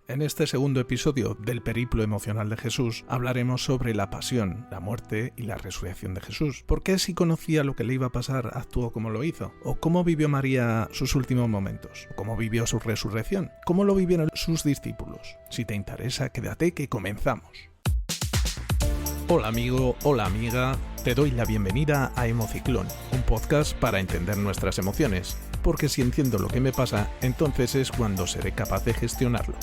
En este segundo episodio del periplo emocional de Jesús hablaremos sobre la pasión, la muerte y la resurrección de Jesús. ¿Por qué, si conocía lo que le iba a pasar, actuó como lo hizo? ¿O cómo vivió María sus últimos momentos? ¿O cómo vivió su resurrección? ¿Cómo lo vivieron sus discípulos? Si te interesa, quédate que comenzamos. Hola amigo, hola amiga, te doy la bienvenida a Emociclón, un podcast para entender nuestras emociones, porque si entiendo lo que me pasa, entonces es cuando seré capaz de gestionarlo.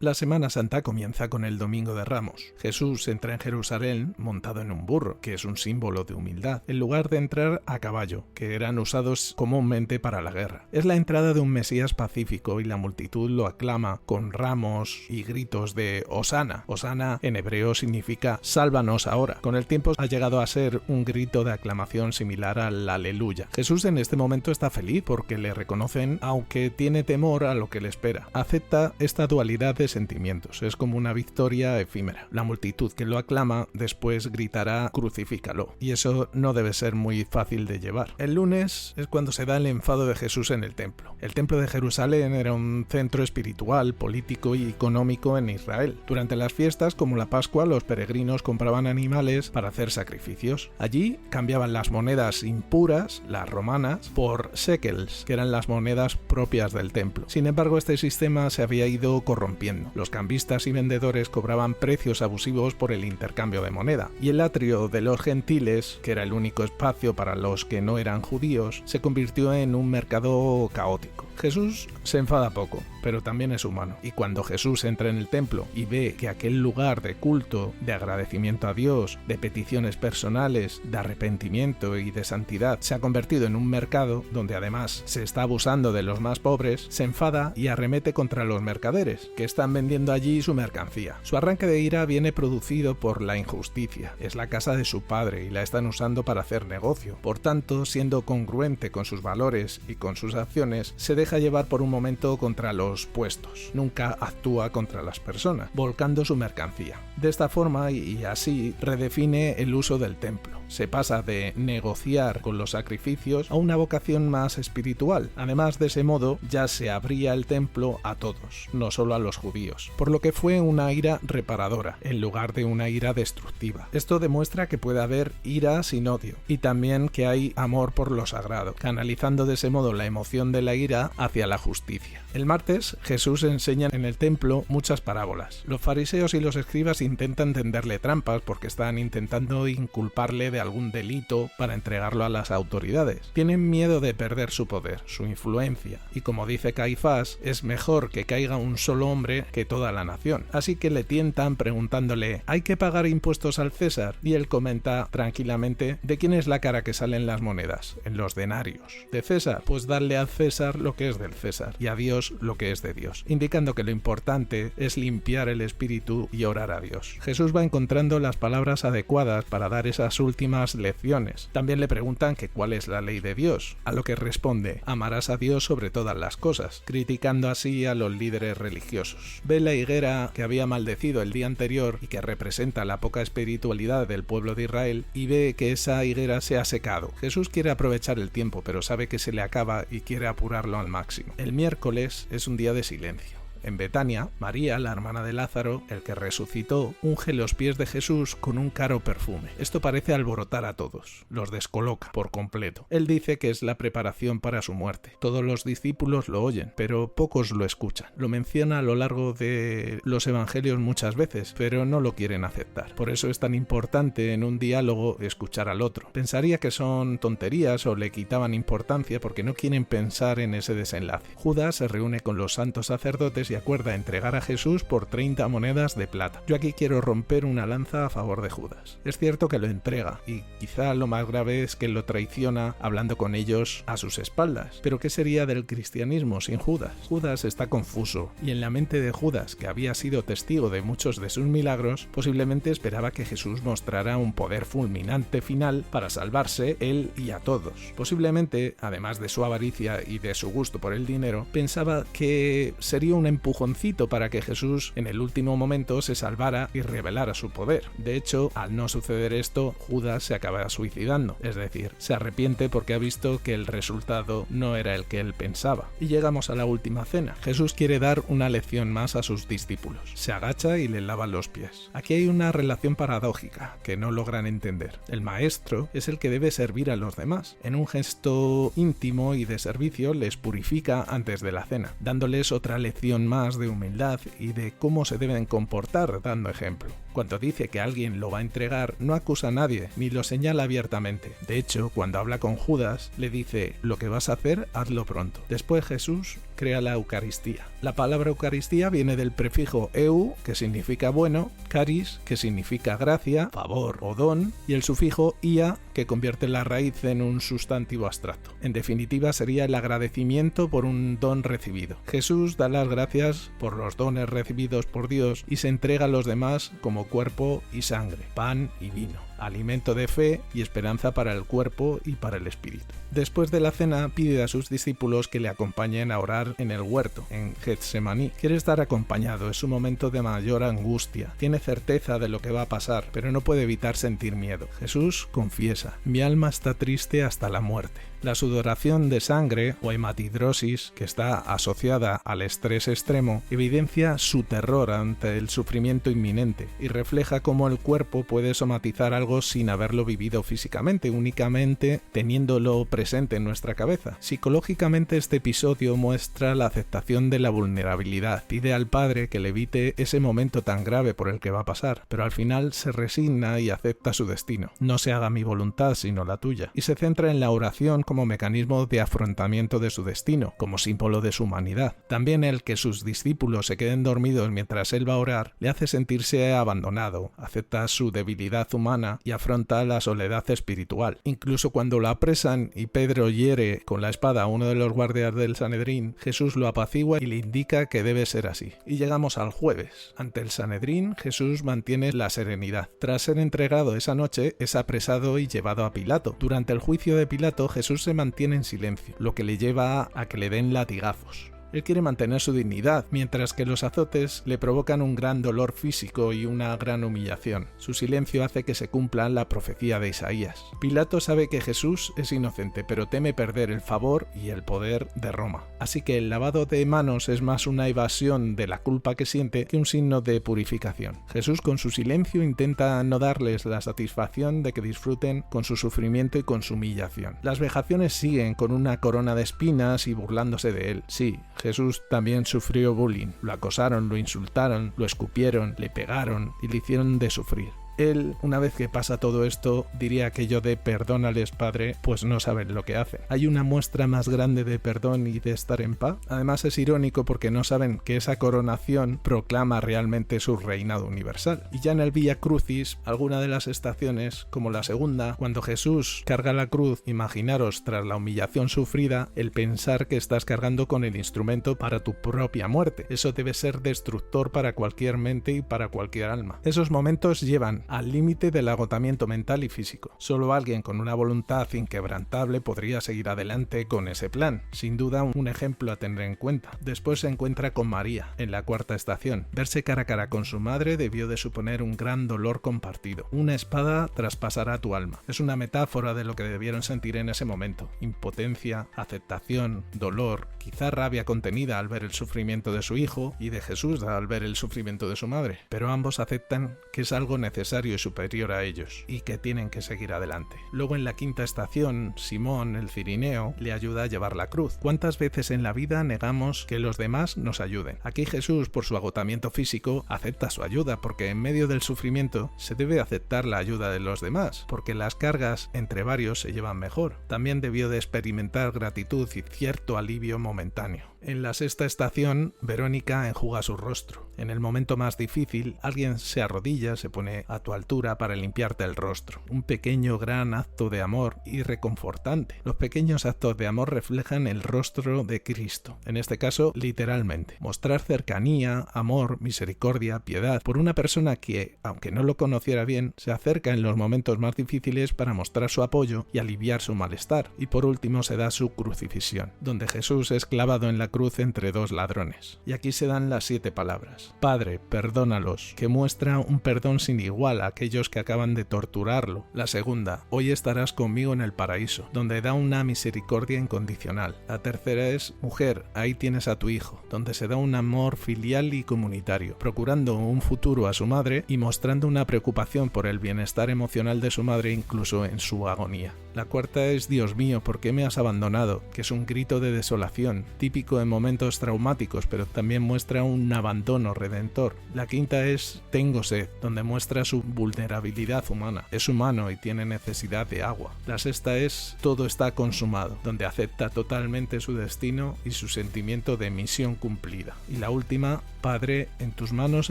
La Semana Santa comienza con el Domingo de Ramos. Jesús entra en Jerusalén montado en un burro, que es un símbolo de humildad, en lugar de entrar a caballo, que eran usados comúnmente para la guerra. Es la entrada de un Mesías pacífico y la multitud lo aclama con ramos y gritos de Hosana. Hosana en hebreo significa sálvanos ahora. Con el tiempo ha llegado a ser un grito de aclamación similar al aleluya. Jesús en este momento está feliz porque le reconocen, aunque tiene temor a lo que le espera. Acepta esta dualidad de sentimientos, es como una victoria efímera. La multitud que lo aclama después gritará crucifícalo, y eso no debe ser muy fácil de llevar. El lunes es cuando se da el enfado de Jesús en el templo. El templo de Jerusalén era un centro espiritual, político y económico en Israel. Durante las fiestas como la Pascua, los peregrinos compraban animales para hacer sacrificios. Allí cambiaban las monedas impuras, las romanas, por shekels, que eran las monedas propias del templo. Sin embargo, este sistema se había ido corrompiendo. Los cambistas y vendedores cobraban precios abusivos por el intercambio de moneda, y el atrio de los gentiles, que era el único espacio para los que no eran judíos, se convirtió en un mercado caótico. Jesús se enfada poco, pero también es humano, y cuando Jesús entra en el templo y ve que aquel lugar de culto, de agradecimiento a Dios, de peticiones personales, de arrepentimiento y de santidad se ha convertido en un mercado donde además se está abusando de los más pobres, se enfada y arremete contra los mercaderes, que están vendiendo allí su mercancía. Su arranque de ira viene producido por la injusticia. Es la casa de su padre y la están usando para hacer negocio. Por tanto, siendo congruente con sus valores y con sus acciones, se deja llevar por un momento contra los puestos. Nunca actúa contra las personas, volcando su mercancía. De esta forma y así redefine el uso del templo. Se pasa de negociar con los sacrificios a una vocación más espiritual. Además, de ese modo ya se abría el templo a todos, no solo a los judíos, por lo que fue una ira reparadora, en lugar de una ira destructiva. Esto demuestra que puede haber ira sin odio, y también que hay amor por lo sagrado, canalizando de ese modo la emoción de la ira hacia la justicia. El martes, Jesús enseña en el templo muchas parábolas. Los fariseos y los escribas intentan tenderle trampas porque están intentando inculparle de algún delito para entregarlo a las autoridades. Tienen miedo de perder su poder, su influencia, y como dice Caifás, es mejor que caiga un solo hombre que toda la nación. Así que le tientan preguntándole, ¿hay que pagar impuestos al César? Y él comenta tranquilamente, ¿de quién es la cara que salen las monedas? En los denarios. ¿De César? Pues darle a César lo que es del César, y a Dios lo que es de Dios, indicando que lo importante es limpiar el espíritu y orar a Dios. Jesús va encontrando las palabras adecuadas para dar esas últimas lecciones. También le preguntan que cuál es la ley de Dios, a lo que responde, amarás a Dios sobre todas las cosas, criticando así a los líderes religiosos. Ve la higuera que había maldecido el día anterior y que representa la poca espiritualidad del pueblo de Israel, y ve que esa higuera se ha secado. Jesús quiere aprovechar el tiempo, pero sabe que se le acaba y quiere apurarlo al máximo. El miércoles es un día de silencio. En Betania, María, la hermana de Lázaro, el que resucitó, unge los pies de Jesús con un caro perfume. Esto parece alborotar a todos, los descoloca por completo. Él dice que es la preparación para su muerte. Todos los discípulos lo oyen, pero pocos lo escuchan. Lo menciona a lo largo de los evangelios muchas veces, pero no lo quieren aceptar. Por eso es tan importante en un diálogo escuchar al otro. Pensaría que son tonterías o le quitaban importancia porque no quieren pensar en ese desenlace. Judas se reúne con los santos sacerdotes y acuerda entregar a Jesús por 30 monedas de plata. Yo aquí quiero romper una lanza a favor de Judas. Es cierto que lo entrega, y quizá lo más grave es que lo traiciona hablando con ellos a sus espaldas. Pero ¿qué sería del cristianismo sin Judas? Judas está confuso, y en la mente de Judas, que había sido testigo de muchos de sus milagros, posiblemente esperaba que Jesús mostrara un poder fulminante final para salvarse él y a todos. Posiblemente, además de su avaricia y de su gusto por el dinero, pensaba que sería un empujoncito para que Jesús en el último momento se salvara y revelara su poder. De hecho, al no suceder esto, Judas se acaba suicidando, es decir, se arrepiente porque ha visto que el resultado no era el que él pensaba. Y llegamos a la última cena. Jesús quiere dar una lección más a sus discípulos. Se agacha y le lava los pies. Aquí hay una relación paradójica que no logran entender. El maestro es el que debe servir a los demás. En un gesto íntimo y de servicio les purifica antes de la cena, dándoles otra lección más de humildad y de cómo se deben comportar, dando ejemplo. Cuando dice que alguien lo va a entregar, no acusa a nadie, ni lo señala abiertamente. De hecho, cuando habla con Judas, le dice, lo que vas a hacer, hazlo pronto. Después Jesús crea la Eucaristía. La palabra Eucaristía viene del prefijo eu, que significa bueno, caris, que significa gracia, favor o don, y el sufijo ia, que convierte la raíz en un sustantivo abstracto. En definitiva, sería el agradecimiento por un don recibido. Jesús da las gracias por los dones recibidos por Dios y se entrega a los demás como cuerpo y sangre, pan y vino, alimento de fe y esperanza para el cuerpo y para el espíritu. Después de la cena pide a sus discípulos que le acompañen a orar en el huerto, en Getsemaní. Quiere estar acompañado, es un momento de mayor angustia. Tiene certeza de lo que va a pasar, pero no puede evitar sentir miedo. Jesús confiesa, mi alma está triste hasta la muerte. La sudoración de sangre o hematidrosis, que está asociada al estrés extremo, evidencia su terror ante el sufrimiento inminente y refleja cómo el cuerpo puede somatizar algo sin haberlo vivido físicamente, únicamente teniéndolo presente en nuestra cabeza. Psicológicamente, este episodio muestra la aceptación de la vulnerabilidad. Pide al Padre que le evite ese momento tan grave por el que va a pasar, pero al final se resigna y acepta su destino. No se haga mi voluntad sino la tuya. Y se centra en la oración como mecanismo de afrontamiento de su destino, como símbolo de su humanidad. También el que sus discípulos se queden dormidos mientras él va a orar le hace sentirse abandonado, acepta su debilidad humana y afronta la soledad espiritual. Incluso cuando lo apresan y Pedro hiere con la espada a uno de los guardias del Sanedrín, Jesús lo apacigua y le indica que debe ser así. Y llegamos al jueves. Ante el Sanedrín, Jesús mantiene la serenidad. Tras ser entregado esa noche, es apresado y llevado a Pilato. Durante el juicio de Pilato, Jesús se mantiene en silencio, lo que le lleva a que le den latigazos. Él quiere mantener su dignidad, mientras que los azotes le provocan un gran dolor físico y una gran humillación. Su silencio hace que se cumpla la profecía de Isaías. Pilato sabe que Jesús es inocente, pero teme perder el favor y el poder de Roma. Así que el lavado de manos es más una evasión de la culpa que siente que un signo de purificación. Jesús con su silencio intenta no darles la satisfacción de que disfruten con su sufrimiento y con su humillación. Las vejaciones siguen con una corona de espinas y burlándose de él. Sí, Jesús también sufrió bullying. Lo acosaron, lo insultaron, lo escupieron, le pegaron y le hicieron de sufrir. Él, una vez que pasa todo esto, diría aquello de perdónales, Padre, pues no saben lo que hacen. ¿Hay una muestra más grande de perdón y de estar en paz? Además es irónico porque no saben que esa coronación proclama realmente su reinado universal. Y ya en el Vía Crucis, alguna de las estaciones, como la segunda, cuando Jesús carga la cruz, imaginaros tras la humillación sufrida, el pensar que estás cargando con el instrumento para tu propia muerte. Eso debe ser destructor para cualquier mente y para cualquier alma. Esos momentos llevan al límite del agotamiento mental y físico. Solo alguien con una voluntad inquebrantable podría seguir adelante con ese plan. Sin duda un ejemplo a tener en cuenta. Después se encuentra con María, en la cuarta estación. Verse cara a cara con su madre debió de suponer un gran dolor compartido. Una espada traspasará tu alma. Es una metáfora de lo que debieron sentir en ese momento. Impotencia, aceptación, dolor, quizá rabia contenida al ver el sufrimiento de su hijo y de Jesús al ver el sufrimiento de su madre. Pero ambos aceptan que es algo necesario y superior a ellos, y que tienen que seguir adelante. Luego en la quinta estación, Simón, el cirineo, le ayuda a llevar la cruz. ¿Cuántas veces en la vida negamos que los demás nos ayuden? Aquí Jesús, por su agotamiento físico, acepta su ayuda, porque en medio del sufrimiento se debe aceptar la ayuda de los demás, porque las cargas entre varios se llevan mejor. También debió de experimentar gratitud y cierto alivio momentáneo. En la sexta estación, Verónica enjuga su rostro. En el momento más difícil, alguien se arrodilla, se pone a tu altura para limpiarte el rostro. Un pequeño gran acto de amor y reconfortante. Los pequeños actos de amor reflejan el rostro de Cristo. En este caso, literalmente. Mostrar cercanía, amor, misericordia, piedad por una persona que, aunque no lo conociera bien, se acerca en los momentos más difíciles para mostrar su apoyo y aliviar su malestar. Y por último se da su crucifixión, donde Jesús es clavado en la cruz entre dos ladrones. Y aquí se dan las 7 palabras. Padre, perdónalos, que muestra un perdón sin igual a aquellos que acaban de torturarlo. La segunda, hoy estarás conmigo en el paraíso, donde da una misericordia incondicional. La tercera es, mujer, ahí tienes a tu hijo, donde se da un amor filial y comunitario, procurando un futuro a su madre y mostrando una preocupación por el bienestar emocional de su madre incluso en su agonía. La cuarta es, Dios mío, ¿por qué me has abandonado?, que es un grito de desolación, típico en momentos traumáticos, pero también muestra un abandono redentor. La quinta es, tengo sed, donde muestra su vulnerabilidad humana. Es humano y tiene necesidad de agua. La sexta es, todo está consumado, donde acepta totalmente su destino y su sentimiento de misión cumplida. Y la última, Padre, en tus manos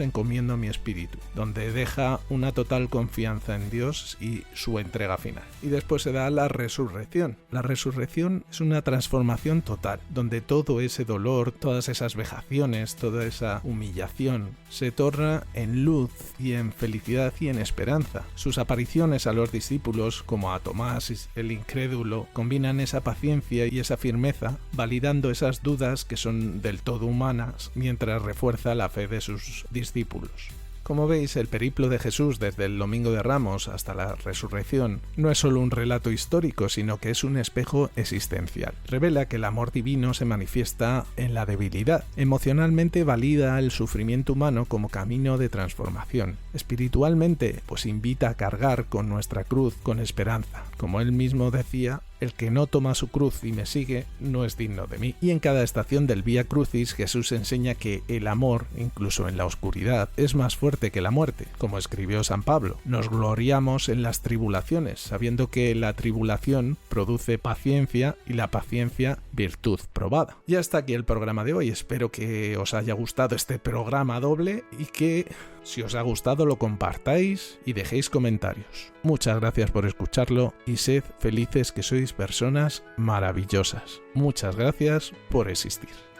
encomiendo mi espíritu, donde deja una total confianza en Dios y su entrega final. Y después se da la resurrección. La resurrección es una transformación total, donde todo ese dolor, todas esas vejaciones, toda esa humillación se torna en luz y en felicidad y en esperanza. Sus apariciones a los discípulos, como a Tomás, el incrédulo, combinan esa paciencia y esa firmeza, validando esas dudas que son del todo humanas, mientras refuerza la fe de sus discípulos. Como veis, el periplo de Jesús desde el Domingo de Ramos hasta la resurrección no es solo un relato histórico, sino que es un espejo existencial. Revela que el amor divino se manifiesta en la debilidad. Emocionalmente valida el sufrimiento humano como camino de transformación. Espiritualmente, pues invita a cargar con nuestra cruz con esperanza. Como él mismo decía, el que no toma su cruz y me sigue no es digno de mí. Y en cada estación del Vía Crucis Jesús enseña que el amor, incluso en la oscuridad, es más fuerte que la muerte. Como escribió San Pablo, nos gloriamos en las tribulaciones, sabiendo que la tribulación produce paciencia y la paciencia virtud probada. Y hasta aquí el programa de hoy. Espero que os haya gustado este programa doble y que, si os ha gustado, lo compartáis y dejéis comentarios. Muchas gracias por escucharlo y sed felices, que sois personas maravillosas. Muchas gracias por existir.